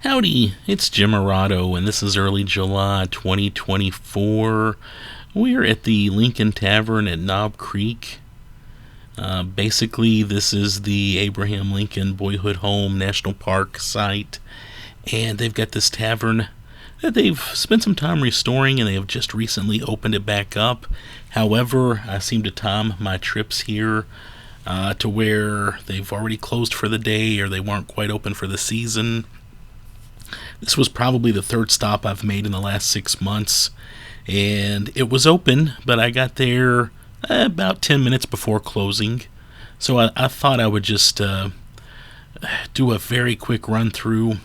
Howdy, it's Jim Arado, and this is early July 2024. We're at the Lincoln Tavern at Knob Creek. Basically, this is the Abraham Lincoln Boyhood Home National Park site, and they've got this tavern that they've spent some time restoring, and they have just recently opened it back up. However, I seem to time my trips here to where they've already closed for the day, or they weren't quite open for the season. This was probably the third stop I've made in the last 6 months, and it was open, but I got there about 10 minutes before closing. So I thought I would just do a very quick run through.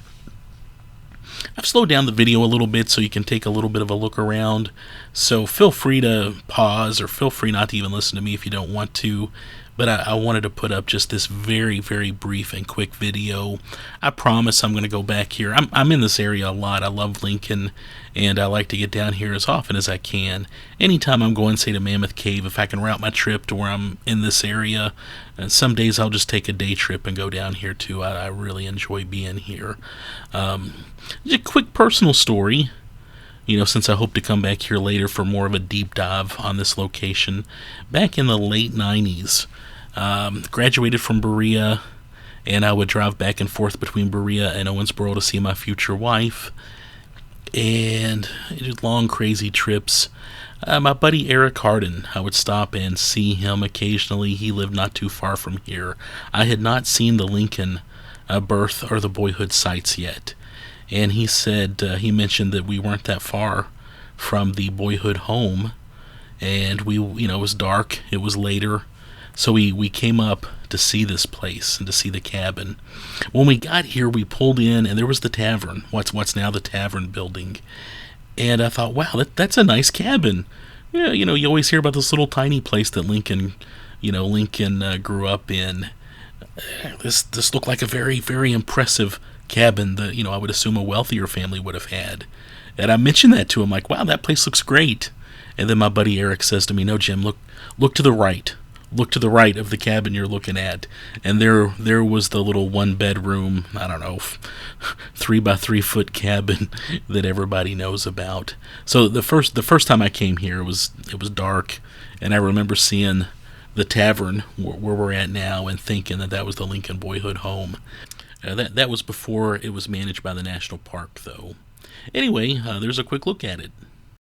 I've slowed down the video a little bit so you can take a little bit of a look around. So feel free to pause, or feel free not to even listen to me if you don't want to. But I wanted to put up just this very, very brief and quick video. I promise I'm going to go back here. I'm in this area a lot. I love Lincoln, and I like to get down here as often as I can. Anytime I'm going, say, to Mammoth Cave, if I can route my trip to where I'm in this area, some days I'll just take a day trip and go down here too. I really enjoy being here. Just a quick personal story. Since I hope to come back here later for more of a deep dive on this location. Back in the late 90s, graduated from Berea, and I would drive back and forth between Berea and Owensboro to see my future wife, and just long, crazy trips. My buddy Eric Harden, I would stop and see him occasionally. He lived not too far from here. I had not seen the Lincoln birth or the boyhood sites yet. And he said, he mentioned that we weren't that far from the boyhood home, and it was dark, it was later, so we came up to see this place and to see the cabin. When we got here, we pulled in, and there was the tavern, what's now the tavern building, and I thought, wow, that's a nice cabin. Yeah, you always hear about this little tiny place that Lincoln grew up in. This looked like a very, very impressive cabin that I would assume a wealthier family would have had. And I mentioned that to him, like, wow, that place looks great. And then my buddy Eric says to me, no, Jim, look to the right. Look to the right of the cabin you're looking at. And there was the little 1-bedroom, I don't know, 3-by-3 foot cabin that everybody knows about. So the first time I came here, it was dark, and I remember seeing the tavern where we're at now and thinking that was the Lincoln Boyhood Home. That was before it was managed by the National Park, though. Anyway, there's a quick look at it.